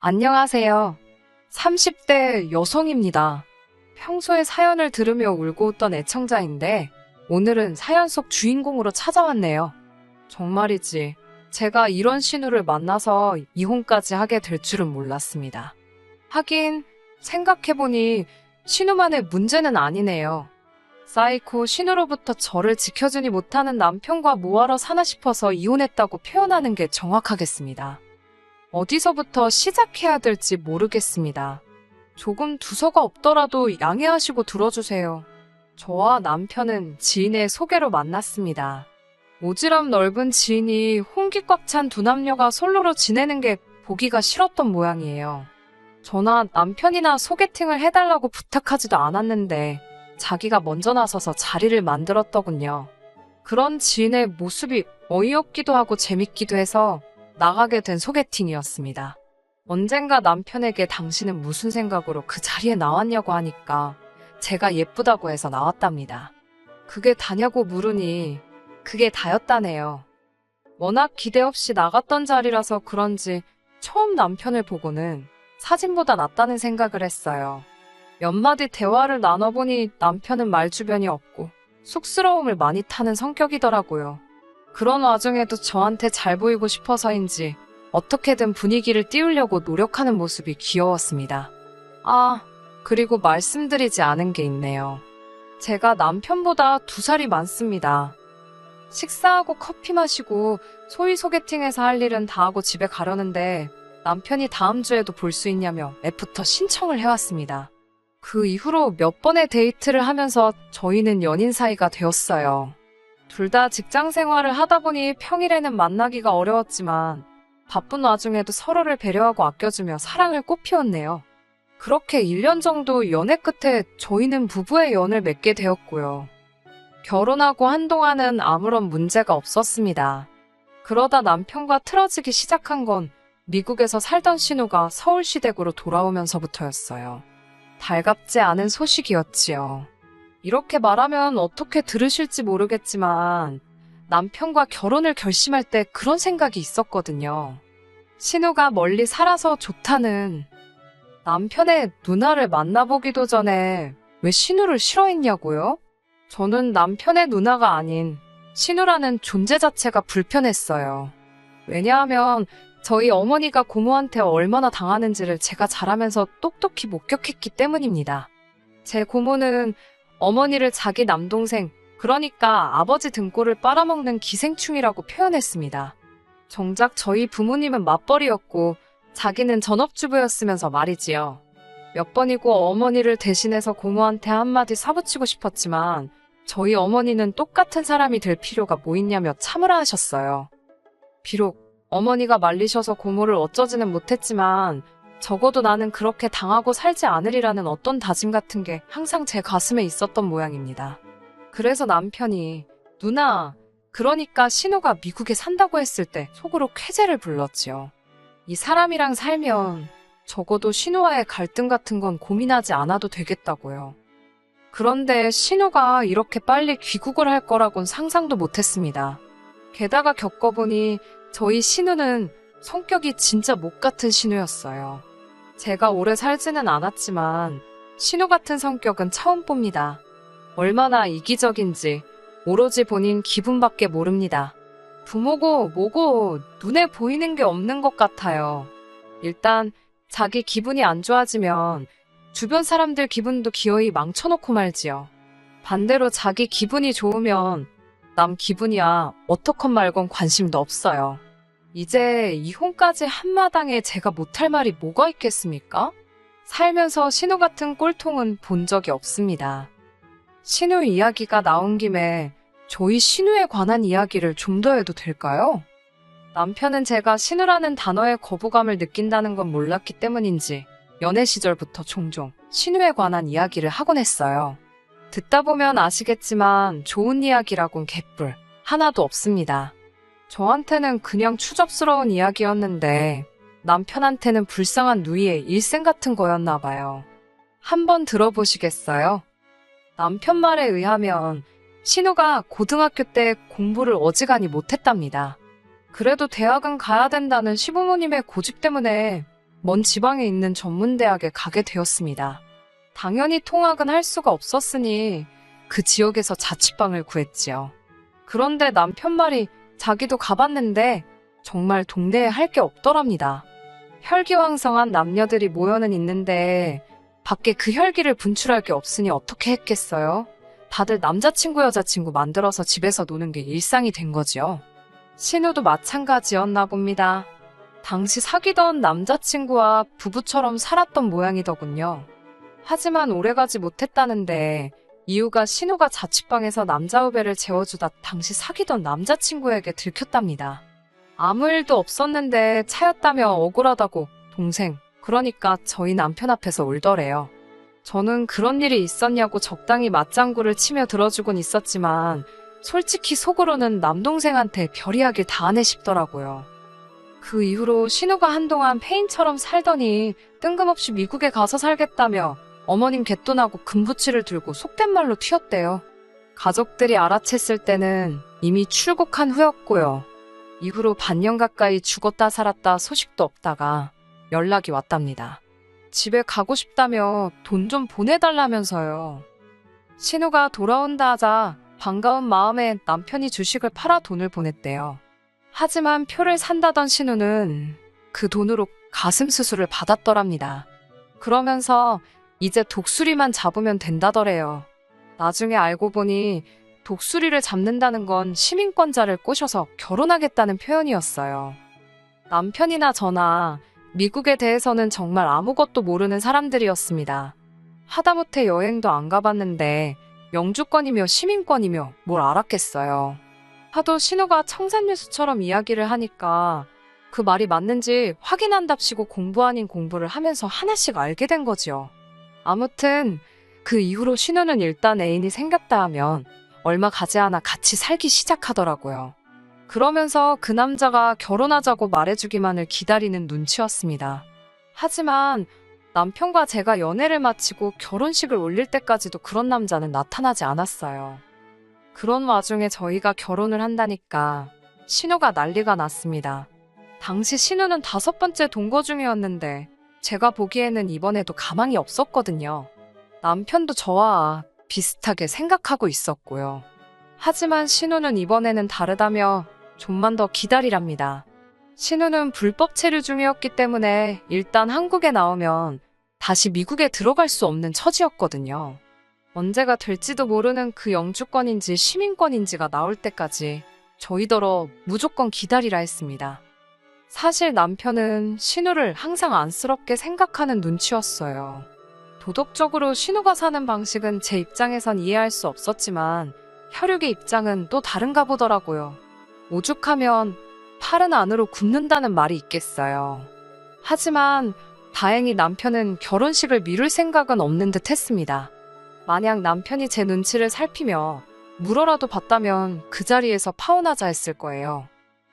안녕하세요. 30대 여성입니다. 평소에 사연을 들으며 울고 웃던 애청자인데 오늘은 사연 속 주인공으로 찾아왔네요. 정말이지. 제가 이런 신우를 만나서 이혼까지 하게 될 줄은 몰랐습니다. 하긴 생각해보니 신우만의 문제는 아니네요. 사이코 신우로부터 저를 지켜주니 못하는 남편과 뭐하러 사나 싶어서 이혼했다고 표현하는 게 정확하겠습니다. 어디서부터 시작해야 될지 모르겠습니다. 조금 두서가 없더라도 양해하시고 들어주세요. 저와 남편은 지인의 소개로 만났습니다. 오지랖 넓은 지인이 홍기 꽉 찬 두 남녀가 솔로로 지내는 게 보기가 싫었던 모양이에요. 저나 남편이나 소개팅을 해달라고 부탁하지도 않았는데 자기가 먼저 나서서 자리를 만들었더군요. 그런 지인의 모습이 어이없기도 하고 재밌기도 해서 나가게 된 소개팅이었습니다. 언젠가 남편에게 당신은 무슨 생각으로 그 자리에 나왔냐고 하니까 제가 예쁘다고 해서 나왔답니다. 그게 다냐고 물으니 그게 다였다네요. 워낙 기대 없이 나갔던 자리라서 그런지 처음 남편을 보고는 사진보다 낫다는 생각을 했어요. 몇 마디 대화를 나눠보니 남편은 말주변이 없고 쑥스러움을 많이 타는 성격이더라고요. 그런 와중에도 저한테 잘 보이고 싶어서인지 어떻게든 분위기를 띄우려고 노력하는 모습이 귀여웠습니다. 그리고 말씀드리지 않은 게 있네요. 제가 남편보다 2살이 많습니다. 식사하고 커피 마시고 소위 소개팅에서 할 일은 다 하고 집에 가려는데 남편이 다음 주에도 볼 수 있냐며 애프터 신청을 해왔습니다. 그 이후로 몇 번의 데이트를 하면서 저희는 연인 사이가 되었어요. 둘 다 직장 생활을 하다 보니 평일에는 만나기가 어려웠지만 바쁜 와중에도 서로를 배려하고 아껴주며 사랑을 꽃피웠네요. 그렇게 1년 정도 연애 끝에 저희는 부부의 연을 맺게 되었고요. 결혼하고 한동안은 아무런 문제가 없었습니다. 그러다 남편과 틀어지기 시작한 건 미국에서 살던 신우가 서울시댁으로 돌아오면서부터였어요. 달갑지 않은 소식이었지요. 이렇게 말하면 어떻게 들으실지 모르겠지만 남편과 결혼을 결심할 때 그런 생각이 있었거든요. 신우가 멀리 살아서 좋다는 남편의 누나를 만나보기도 전에 왜 신우를 싫어했냐고요? 저는 남편의 누나가 아닌 신우라는 존재 자체가 불편했어요. 왜냐하면 저희 어머니가 고모한테 얼마나 당하는지를 제가 자라면서 똑똑히 목격했기 때문입니다. 제 고모는 어머니를 자기 남동생, 그러니까 아버지 등골을 빨아먹는 기생충이라고 표현했습니다. 정작 저희 부모님은 맞벌이였고 자기는 전업주부였으면서 말이지요. 몇 번이고 어머니를 대신해서 고모한테 한마디 사붙이고 싶었지만 저희 어머니는 똑같은 사람이 될 필요가 뭐 있냐며 참으라 하셨어요. 비록 어머니가 말리셔서 고모를 어쩌지는 못했지만 적어도 나는 그렇게 당하고 살지 않으리라는 어떤 다짐 같은 게 항상 제 가슴에 있었던 모양입니다. 그래서 남편이 누나, 그러니까 신우가 미국에 산다고 했을 때 속으로 쾌재를 불렀지요. 이 사람이랑 살면 적어도 신우와의 갈등 같은 건 고민하지 않아도 되겠다고요. 그런데 신우가 이렇게 빨리 귀국을 할 거라곤 상상도 못했습니다. 게다가 겪어보니 저희 신우는 성격이 진짜 목 같은 신우였어요. 제가 오래 살지는 않았지만 신우 같은 성격은 처음 봅니다. 얼마나 이기적인지 오로지 본인 기분밖에 모릅니다. 부모고 뭐고 눈에 보이는 게 없는 것 같아요. 일단 자기 기분이 안 좋아지면 주변 사람들 기분도 기어이 망쳐놓고 말지요. 반대로 자기 기분이 좋으면 남 기분이야 어떻건 말건 관심도 없어요. 이제 이혼까지 한마당에 제가 못할 말이 뭐가 있겠습니까? 살면서 신우 같은 꼴통은 본 적이 없습니다. 신우 이야기가 나온 김에 저희 신우에 관한 이야기를 좀 더 해도 될까요? 남편은 제가 신우라는 단어에 거부감을 느낀다는 건 몰랐기 때문인지 연애 시절부터 종종 신우에 관한 이야기를 하곤 했어요. 듣다 보면 아시겠지만 좋은 이야기라곤 개뿔 하나도 없습니다. 저한테는 그냥 추접스러운 이야기였는데 남편한테는 불쌍한 누이의 일생 같은 거였나 봐요. 한번 들어보시겠어요? 남편 말에 의하면 신우가 고등학교 때 공부를 어지간히 못했답니다. 그래도 대학은 가야 된다는 시부모님의 고집 때문에 먼 지방에 있는 전문대학에 가게 되었습니다. 당연히 통학은 할 수가 없었으니 그 지역에서 자취방을 구했지요. 그런데 남편 말이 자기도 가봤는데 정말 동네에 할 게 없더랍니다. 혈기왕성한 남녀들이 모여는 있는데 밖에 그 혈기를 분출할 게 없으니 어떻게 했겠어요? 다들 남자친구 여자친구 만들어서 집에서 노는 게 일상이 된 거지요. 신우도 마찬가지였나 봅니다. 당시 사귀던 남자친구와 부부처럼 살았던 모양이더군요. 하지만 오래가지 못했다는데 이유가 신우가 자취방에서 남자 후배를 재워주다 당시 사귀던 남자친구에게 들켰답니다. 아무 일도 없었는데 차였다며 억울하다고 동생, 그러니까 저희 남편 앞에서 울더래요. 저는 그런 일이 있었냐고 적당히 맞장구를 치며 들어주곤 있었지만 솔직히 속으로는 남동생한테 별이야길 다 하네 싶더라고요. 그 이후로 신우가 한동안 폐인처럼 살더니 뜬금없이 미국에 가서 살겠다며 어머님 갯돈하고 금부치를 들고 속된 말로 튀었대요. 가족들이 알아챘을 때는 이미 출국한 후였고요. 이후로 반년 가까이 죽었다 살았다 소식도 없다가 연락이 왔답니다. 집에 가고 싶다며 돈 좀 보내달라면서요. 신우가 돌아온다 하자 반가운 마음에 남편이 주식을 팔아 돈을 보냈대요. 하지만 표를 산다던 신우는 그 돈으로 가슴 수술을 받았더랍니다. 그러면서 이제 독수리만 잡으면 된다더래요. 나중에 알고 보니 독수리를 잡는다는 건 시민권자를 꼬셔서 결혼하겠다는 표현이었어요. 남편이나 저나 미국에 대해서는 정말 아무것도 모르는 사람들이었습니다. 하다못해 여행도 안 가봤는데 영주권이며 시민권이며 뭘 알았겠어요. 하도 신우가 청산유수처럼 이야기를 하니까 그 말이 맞는지 확인한답시고 공부 아닌 공부를 하면서 하나씩 알게 된 거지요. 아무튼 그 이후로 신우는 일단 애인이 생겼다 하면 얼마 가지 않아 같이 살기 시작하더라고요. 그러면서 그 남자가 결혼하자고 말해주기만을 기다리는 눈치였습니다. 하지만 남편과 제가 연애를 마치고 결혼식을 올릴 때까지도 그런 남자는 나타나지 않았어요. 그런 와중에 저희가 결혼을 한다니까 신우가 난리가 났습니다. 당시 신우는 5번째 동거 중이었는데 제가 보기에는 이번에도 가망이 없었거든요. 남편도 저와 비슷하게 생각하고 있었고요. 하지만 신우는 이번에는 다르다며 좀만 더 기다리랍니다. 신우는 불법 체류 중이었기 때문에 일단 한국에 나오면 다시 미국에 들어갈 수 없는 처지였거든요. 언제가 될지도 모르는 그 영주권인지 시민권인지가 나올 때까지 저희더러 무조건 기다리라 했습니다. 사실 남편은 신우를 항상 안쓰럽게 생각하는 눈치였어요. 도덕적으로 신우가 사는 방식은 제 입장에선 이해할 수 없었지만 혈육의 입장은 또 다른가 보더라고요. 오죽하면 팔은 안으로 굽는다는 말이 있겠어요. 하지만 다행히 남편은 결혼식을 미룰 생각은 없는 듯 했습니다. 만약 남편이 제 눈치를 살피며 물어라도 봤다면 그 자리에서 파혼하자 했을 거예요.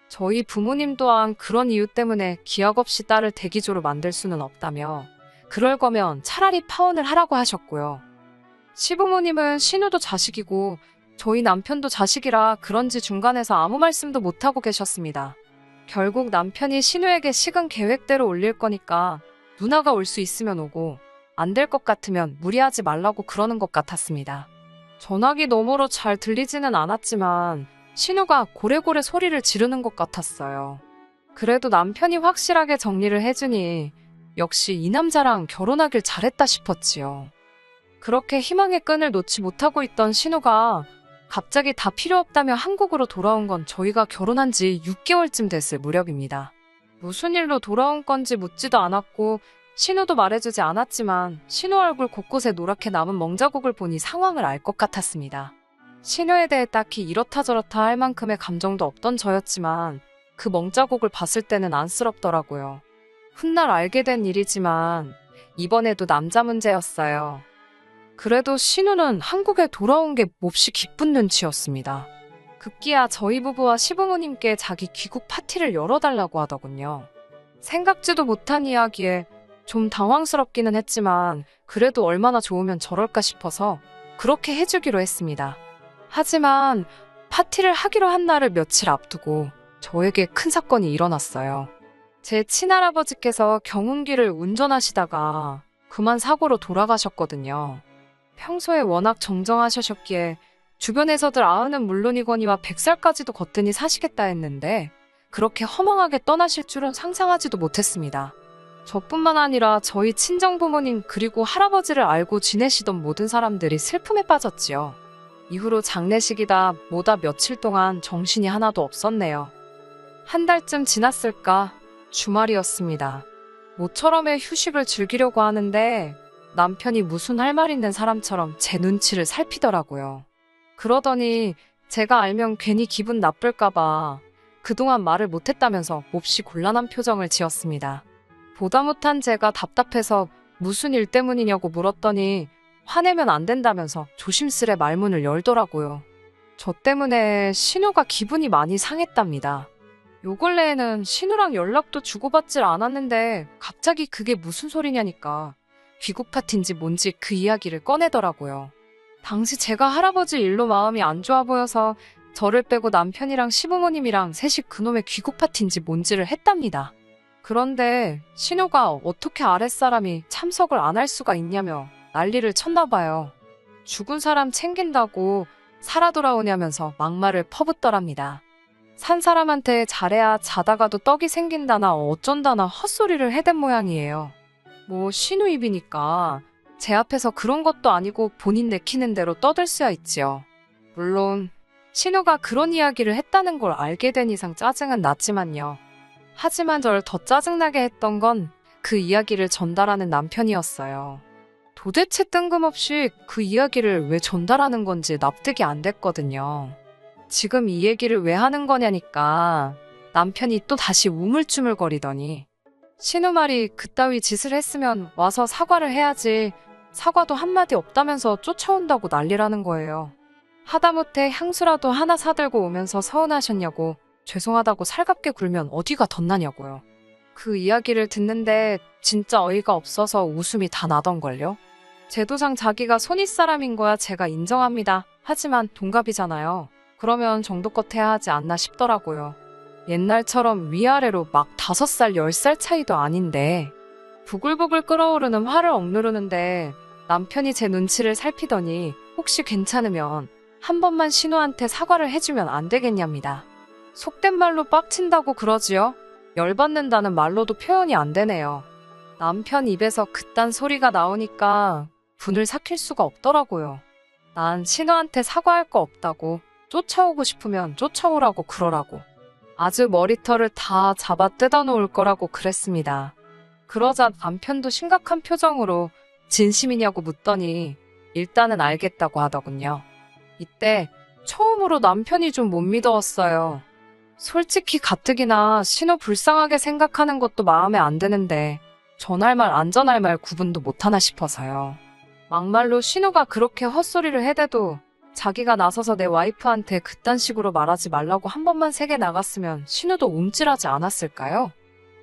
저희 부모님 또한 그런 이유 때문에 기약 없이 딸을 대기조로 만들 수는 없다며 그럴 거면 차라리 파혼을 하라고 하셨고요. 시부모님은 신우도 자식이고 저희 남편도 자식이라 그런지 중간에서 아무 말씀도 못하고 계셨습니다. 결국 남편이 신우에게 식은 계획대로 올릴 거니까 누나가 올 수 있으면 오고 안 될 것 같으면 무리하지 말라고 그러는 것 같았습니다. 전화기 너머로 잘 들리지는 않았지만 신우가 고래고래 소리를 지르는 것 같았어요. 그래도 남편이 확실하게 정리를 해주니 역시 이 남자랑 결혼하길 잘했다 싶었지요. 그렇게 희망의 끈을 놓지 못하고 있던 신우가 갑자기 다 필요 없다며 한국으로 돌아온 건 저희가 결혼한 지 6개월쯤 됐을 무렵입니다. 무슨 일로 돌아온 건지 묻지도 않았고 신우도 말해주지 않았지만 신우 얼굴 곳곳에 노랗게 남은 멍자국을 보니 상황을 알 것 같았습니다. 신우에 대해 딱히 이렇다 저렇다 할 만큼의 감정도 없던 저였지만 그 멍자국을 봤을 때는 안쓰럽더라고요. 훗날 알게 된 일이지만 이번에도 남자 문제였어요. 그래도 신우는 한국에 돌아온 게 몹시 기쁜 눈치였습니다. 급기야 저희 부부와 시부모님께 자기 귀국 파티를 열어달라고 하더군요. 생각지도 못한 이야기에 좀 당황스럽기는 했지만 그래도 얼마나 좋으면 저럴까 싶어서 그렇게 해주기로 했습니다. 하지만 파티를 하기로 한 날을 며칠 앞두고 저에게 큰 사건이 일어났어요. 제 친할아버지께서 경운기를 운전하시다가 그만 사고로 돌아가셨거든요. 평소에 워낙 정정하셨기에 주변에서들 아흔은 물론이거니와 100살까지도 거뜬히 사시겠다 했는데 그렇게 허망하게 떠나실 줄은 상상하지도 못했습니다. 저뿐만 아니라 저희 친정부모님 그리고 할아버지를 알고 지내시던 모든 사람들이 슬픔에 빠졌지요. 이후로 장례식이다 뭐다 며칠 동안 정신이 하나도 없었네요. 한 달쯤 지났을까 주말이었습니다. 모처럼의 휴식을 즐기려고 하는데 남편이 무슨 할 말 있는 사람처럼 제 눈치를 살피더라고요. 그러더니 제가 알면 괜히 기분 나쁠까봐 그동안 말을 못했다면서 몹시 곤란한 표정을 지었습니다. 보다 못한 제가 답답해서 무슨 일 때문이냐고 물었더니 화내면 안 된다면서 조심스레 말문을 열더라고요. 저 때문에 신우가 기분이 많이 상했답니다. 요 근래에는 신우랑 연락도 주고받질 않았는데 갑자기 그게 무슨 소리냐니까 귀국 파티인지 뭔지 그 이야기를 꺼내더라고요. 당시 제가 할아버지 일로 마음이 안 좋아 보여서 저를 빼고 남편이랑 시부모님이랑 셋이 그놈의 귀국 파티인지 뭔지를 했답니다. 그런데 신우가 어떻게 아랫사람이 참석을 안 할 수가 있냐며 난리를 쳤나 봐요. 죽은 사람 챙긴다고 살아 돌아오냐면서 막말을 퍼붓더랍니다. 산 사람한테 잘해야 자다가도 떡이 생긴다나 어쩐다나 헛소리를 해댄 모양이에요. 뭐 신우 입이니까 제 앞에서 그런 것도 아니고 본인 내키는 대로 떠들수야 있지요. 물론 신우가 그런 이야기를 했다는 걸 알게 된 이상 짜증은 났지만요. 하지만 절 더 짜증나게 했던 건 그 이야기를 전달하는 남편이었어요. 도대체 뜬금없이 그 이야기를 왜 전달하는 건지 납득이 안 됐거든요. 지금 이 얘기를 왜 하는 거냐니까 남편이 또 다시 우물쭈물거리더니 신우 말이 그따위 짓을 했으면 와서 사과를 해야지 사과도 한마디 없다면서 쫓아온다고 난리라는 거예요. 하다못해 향수라도 하나 사들고 오면서 서운하셨냐고 죄송하다고 살갑게 굴면 어디가 덧나냐고요. 그 이야기를 듣는데 진짜 어이가 없어서 웃음이 다 나던걸요. 제도상 자기가 손윗사람인 거야 제가 인정합니다. 하지만 동갑이잖아요. 그러면 정도껏 해야 하지 않나 싶더라고요. 옛날처럼 위아래로 막 5살, 10살 차이도 아닌데 부글부글 끓어오르는 화를 억누르는데 남편이 제 눈치를 살피더니 혹시 괜찮으면 한 번만 신우한테 사과를 해주면 안 되겠냐입니다. 속된 말로 빡친다고 그러지요? 열받는다는 말로도 표현이 안 되네요. 남편 입에서 그딴 소리가 나오니까 분을 삭힐 수가 없더라고요. 난 신우한테 사과할 거 없다고 쫓아오고 싶으면 쫓아오라고 그러라고 아주 머리털을 다 잡아 뜯어 놓을 거라고 그랬습니다. 그러자 남편도 심각한 표정으로 진심이냐고 묻더니 일단은 알겠다고 하더군요. 이때 처음으로 남편이 좀 못 믿어왔어요. 솔직히 가뜩이나 신우 불쌍하게 생각하는 것도 마음에 안 드는데 전할 말 안 전할 말 구분도 못하나 싶어서요. 막말로 신우가 그렇게 헛소리를 해대도 자기가 나서서 내 와이프한테 그딴 식으로 말하지 말라고 한 번만 세게 나갔으면 신우도 움찔하지 않았을까요?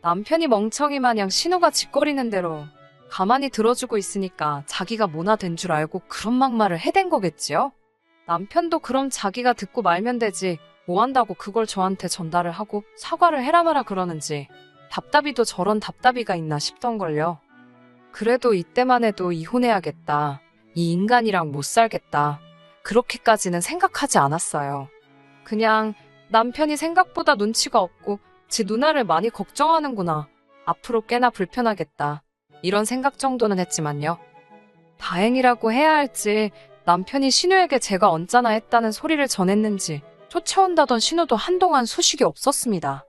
남편이 멍청이 마냥 신우가 짓거리는 대로 가만히 들어주고 있으니까 자기가 뭐나 된 줄 알고 그런 막말을 해댄 거겠지요? 남편도 그럼 자기가 듣고 말면 되지 뭐 한다고 그걸 저한테 전달을 하고 사과를 해라 마라 그러는지 답답이도 저런 답답이가 있나 싶던걸요. 그래도 이때만 해도 이혼해야겠다. 이 인간이랑 못 살겠다. 그렇게까지는 생각하지 않았어요. 그냥 남편이 생각보다 눈치가 없고 지 누나를 많이 걱정하는구나. 앞으로 꽤나 불편하겠다. 이런 생각 정도는 했지만요. 다행이라고 해야 할지 남편이 신우에게 제가 언짢아 했다는 소리를 전했는지 쫓아온다던 신우도 한동안 소식이 없었습니다.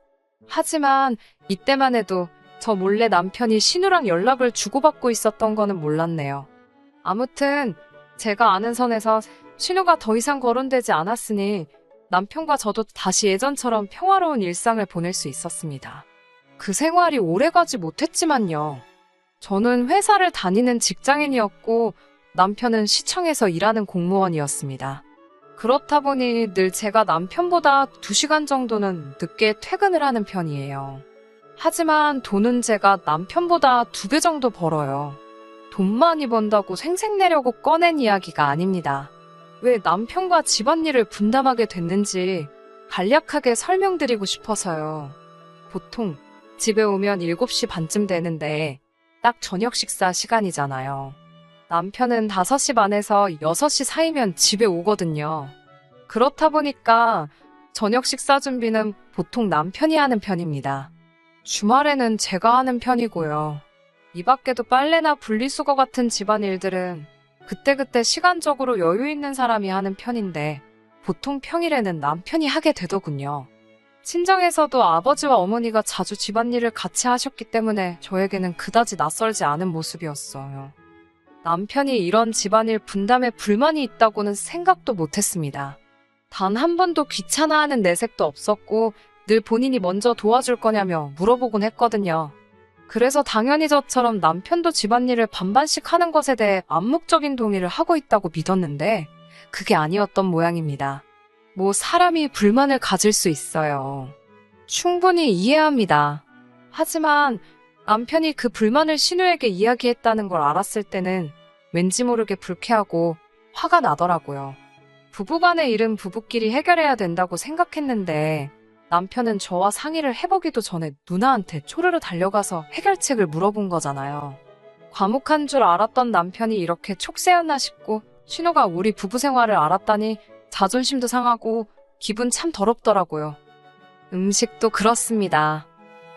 하지만 이때만 해도 저 몰래 남편이 신우랑 연락을 주고받고 있었던 거는 몰랐네요. 아무튼 제가 아는 선에서 신우가 더 이상 거론되지 않았으니 남편과 저도 다시 예전처럼 평화로운 일상을 보낼 수 있었습니다. 그 생활이 오래가지 못했지만요. 저는 회사를 다니는 직장인이었고 남편은 시청에서 일하는 공무원이었습니다. 그렇다 보니 늘 제가 남편보다 2시간 정도는 늦게 퇴근을 하는 편이에요. 하지만 돈은 제가 남편보다 2배 정도 벌어요. 돈 많이 번다고 생색내려고 꺼낸 이야기가 아닙니다. 왜 남편과 집안일을 분담하게 됐는지 간략하게 설명드리고 싶어서요. 보통 집에 오면 7시 반쯤 되는데 딱 저녁 식사 시간이잖아요. 남편은 5시 반에서 6시 사이면 집에 오거든요. 그렇다 보니까 저녁 식사 준비는 보통 남편이 하는 편입니다. 주말에는 제가 하는 편이고요. 이 밖에도 빨래나 분리수거 같은 집안일들은 그때그때 시간적으로 여유 있는 사람이 하는 편인데 보통 평일에는 남편이 하게 되더군요. 친정에서도 아버지와 어머니가 자주 집안일을 같이 하셨기 때문에 저에게는 그다지 낯설지 않은 모습이었어요. 남편이 이런 집안일 분담에 불만이 있다고는 생각도 못했습니다. 단 한 번도 귀찮아하는 내색도 없었고 늘 본인이 먼저 도와줄 거냐며 물어보곤 했거든요. 그래서 당연히 저처럼 남편도 집안일을 반반씩 하는 것에 대해 암묵적인 동의를 하고 있다고 믿었는데 그게 아니었던 모양입니다. 뭐 사람이 불만을 가질 수 있어요. 충분히 이해합니다. 하지만 남편이 그 불만을 신우에게 이야기했다는 걸 알았을 때는 왠지 모르게 불쾌하고 화가 나더라고요. 부부간의 일은 부부끼리 해결해야 된다고 생각했는데 남편은 저와 상의를 해보기도 전에 누나한테 쪼르르 달려가서 해결책을 물어본 거잖아요. 과묵한 줄 알았던 남편이 이렇게 촉새였나 싶고 신우가 우리 부부 생활을 알았다니 자존심도 상하고 기분 참 더럽더라고요. 음식도 그렇습니다.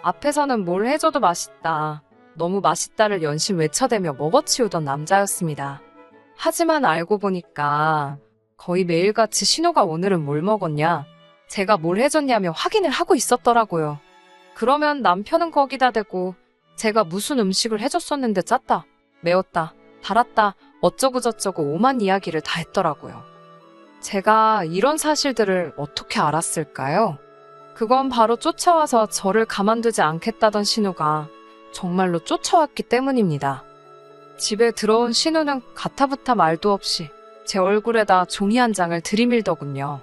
앞에서는 뭘 해줘도 맛있다, 너무 맛있다를 연신 외쳐대며 먹어치우던 남자였습니다. 하지만 알고 보니까 거의 매일같이 신우가 오늘은 뭘 먹었냐, 제가 뭘 해줬냐며 확인을 하고 있었더라고요. 그러면 남편은 거기다 대고 제가 무슨 음식을 해줬었는데 짰다, 매웠다, 달았다, 어쩌고저쩌고 오만 이야기를 다 했더라고요. 제가 이런 사실들을 어떻게 알았을까요? 그건 바로 쫓아와서 저를 가만두지 않겠다던 신우가 정말로 쫓아왔기 때문입니다. 집에 들어온 신우는 가타부타 말도 없이 제 얼굴에다 종이 한 장을 들이밀더군요.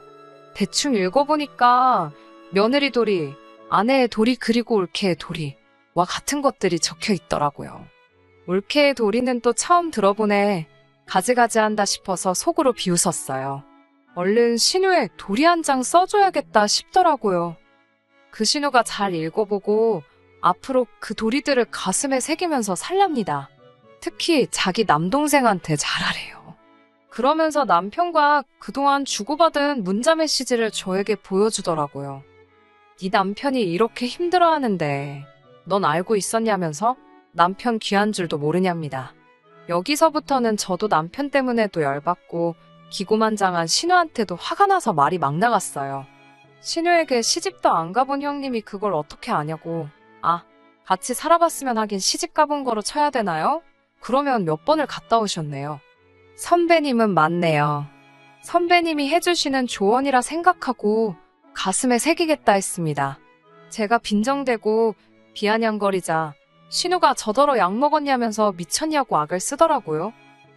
대충 읽어보니까 며느리 도리, 아내의 도리 그리고 올케의 도리와 같은 것들이 적혀 있더라고요. 올케의 도리는 또 처음 들어보네. 가지가지한다 싶어서 속으로 비웃었어요. 얼른 신우에 도리 한 장 써줘야겠다 싶더라고요. 그 신우가 잘 읽어보고 앞으로 그 도리들을 가슴에 새기면서 살랍니다. 특히 자기 남동생한테 잘하래요. 그러면서 남편과 그동안 주고받은 문자 메시지를 저에게 보여주더라고요. 네 남편이 이렇게 힘들어하는데 넌 알고 있었냐면서 남편 귀한 줄도 모르냐입니다. 여기서부터는 저도 남편 때문에도 열받고 기고만장한 신우한테도 화가 나서 말이 막 나갔어요. 신우에게 시집도 안 가본 형님이 그걸 어떻게 아냐고. 아, 같이 살아봤으면 하긴 시집 가본 거로 쳐야 되나요? 그러면 몇 번을 갔다 오셨네요. 선배님은 맞네요. 선배님이 해주시는 조언이라 생각하고 가슴에 새기겠다 했습니다. 제가 빈정대고 비아냥거리자 신우가 저더러 약 먹었냐면서 미쳤냐고 악을 쓰더라고요.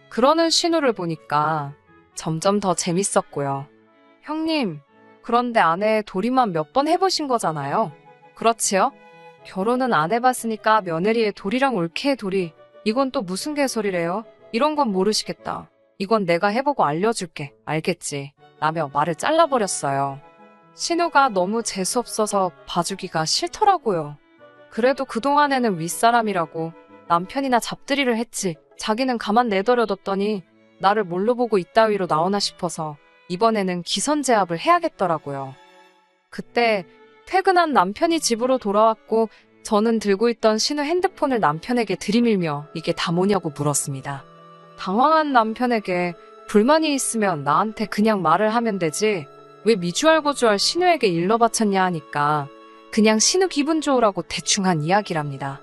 그러는 신우를 보니까 점점 더 재밌었고요. 형님, 그런데 아내 도리만 몇 번 해보신 거잖아요. 그렇지요? 결혼은 안 해봤으니까 며느리의 도리랑 올케의 도리, 이건 또 무슨 개소리래요? 이런 건 모르시겠다. 이건 내가 해보고 알려줄게. 알겠지? 라며 말을 잘라버렸어요. 신우가 너무 재수없어서 봐주기가 싫더라고요. 그래도 그동안에는 윗사람이라고 남편이나 잡들이를 했지 자기는 가만 내버려뒀더니 나를 뭘로 보고 이따위로 나오나 싶어서 이번에는 기선제압을 해야겠더라고요. 그때 퇴근한 남편이 집으로 돌아왔고 저는 들고 있던 신우 핸드폰을 남편에게 들이밀며 이게 다 뭐냐고 물었습니다. 당황한 남편에게 불만이 있으면 나한테 그냥 말을 하면 되지 왜 미주알고주알 신우에게 일러 바쳤냐 하니까 그냥 신우 기분 좋으라고 대충 한 이야기랍니다.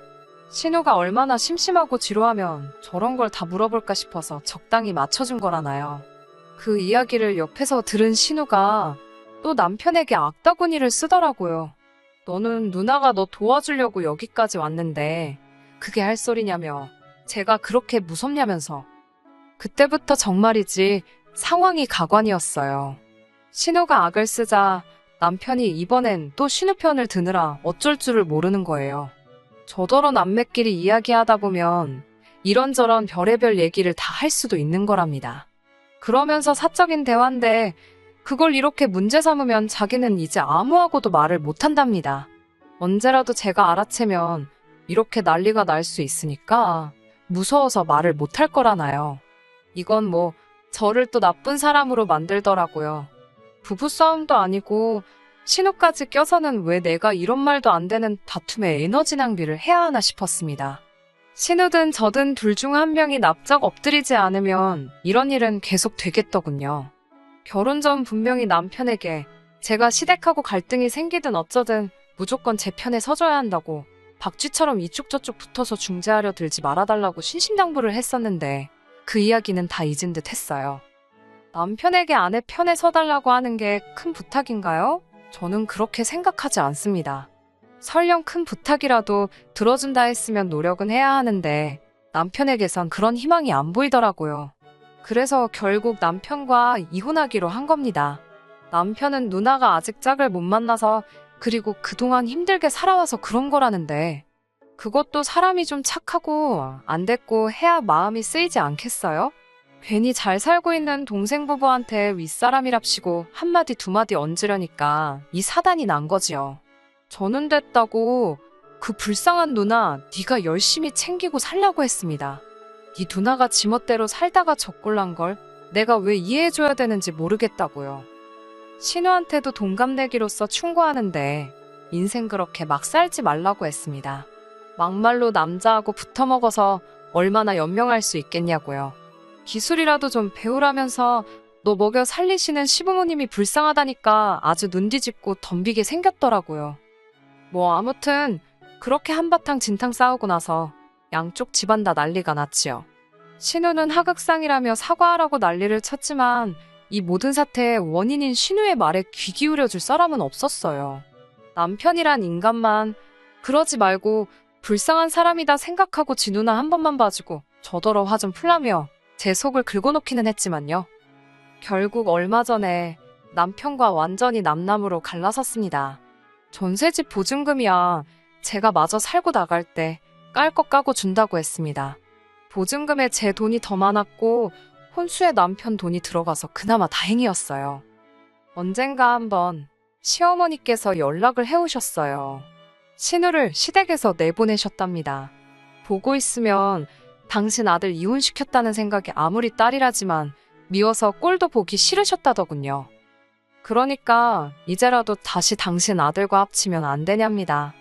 신우가 얼마나 심심하고 지루하면 저런 걸 다 물어볼까 싶어서 적당히 맞춰준 거라나요. 그 이야기를 옆에서 들은 신우가 또 남편에게 악다구니를 쓰더라고요. 너는 누나가 너 도와주려고 여기까지 왔는데 그게 할 소리냐며 제가 그렇게 무섭냐면서. 그때부터 정말이지 상황이 가관이었어요. 신우가 악을 쓰자 남편이 이번엔 또 신우 편을 드느라 어쩔 줄을 모르는 거예요. 저더러 남매끼리 이야기하다 보면 이런저런 별의별 얘기를 다 할 수도 있는 거랍니다. 그러면서 사적인 대화인데 그걸 이렇게 문제 삼으면 자기는 이제 아무하고도 말을 못한답니다. 언제라도 제가 알아채면 이렇게 난리가 날 수 있으니까 무서워서 말을 못할 거라나요. 이건 뭐 저를 또 나쁜 사람으로 만들더라고요. 부부싸움도 아니고 신우까지 껴서는 왜 내가 이런 말도 안 되는 다툼에 에너지 낭비를 해야 하나 싶었습니다. 신우든 저든 둘 중 한 명이 납작 엎드리지 않으면 이런 일은 계속 되겠더군요. 결혼 전 분명히 남편에게 제가 시댁하고 갈등이 생기든 어쩌든 무조건 제 편에 서줘야 한다고 박쥐처럼 이쪽 저쪽 붙어서 중재하려 들지 말아달라고 신신당부를 했었는데 그 이야기는 다 잊은 듯 했어요. 남편에게 아내 편에 서달라고 하는 게 큰 부탁인가요? 저는 그렇게 생각하지 않습니다. 설령 큰 부탁이라도 들어준다 했으면 노력은 해야 하는데 남편에게선 그런 희망이 안 보이더라고요. 그래서 결국 남편과 이혼하기로 한 겁니다. 남편은 누나가 아직 짝을 못 만나서 그리고 그동안 힘들게 살아와서 그런 거라는데 그것도 사람이 좀 착하고 안 됐고 해야 마음이 쓰이지 않겠어요? 괜히 잘 살고 있는 동생 부부한테 윗사람이랍시고 한마디 두마디 얹으려니까 이 사단이 난 거지요. 저는 됐다고 그 불쌍한 누나 네가 열심히 챙기고 살라고 했습니다. 네 누나가 지멋대로 살다가 저꼴난 걸 내가 왜 이해해줘야 되는지 모르겠다고요. 신우한테도 동갑내기로서 충고하는데 인생 그렇게 막 살지 말라고 했습니다. 막말로 남자하고 붙어먹어서 얼마나 연명할 수 있겠냐고요. 기술이라도 좀 배우라면서 너 먹여 살리시는 시부모님이 불쌍하다니까 아주 눈 뒤집고 덤비게 생겼더라고요. 뭐 아무튼 그렇게 한바탕 진탕 싸우고 나서 양쪽 집안 다 난리가 났지요. 신우는 하극상이라며 사과하라고 난리를 쳤지만 이 모든 사태의 원인인 신우의 말에 귀 기울여줄 사람은 없었어요. 남편이란 인간만 그러지 말고 불쌍한 사람이다 생각하고 지 누나 한 번만 봐주고 저더러 화 좀 풀라며 제 속을 긁어놓기는 했지만요. 결국 얼마 전에 남편과 완전히 남남으로 갈라섰습니다. 전세집 보증금이야 제가 마저 살고 나갈 때 깔 거 까고 준다고 했습니다. 보증금에 제 돈이 더 많았고 혼수에 남편 돈이 들어가서 그나마 다행이었어요. 언젠가 한번 시어머니께서 연락을 해오셨어요. 신우를 시댁에서 내보내셨답니다. 보고 있으면 당신 아들 이혼시켰다는 생각이 아무리 딸이라지만 미워서 꼴도 보기 싫으셨다더군요. 그러니까 이제라도 다시 당신 아들과 합치면 안 되냐입니다.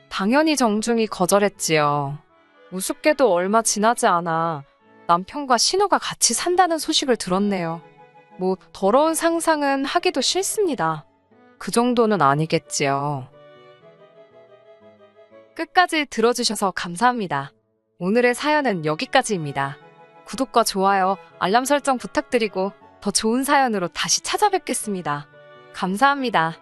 당연히 정중히 거절했지요. 우습게도 얼마 지나지 않아 남편과 신우가 같이 산다는 소식을 들었네요. 뭐 더러운 상상은 하기도 싫습니다. 그 정도는 아니겠지요. 끝까지 들어주셔서 감사합니다. 오늘의 사연은 여기까지입니다. 구독과 좋아요, 알람 설정 부탁드리고 더 좋은 사연으로 다시 찾아뵙겠습니다. 감사합니다.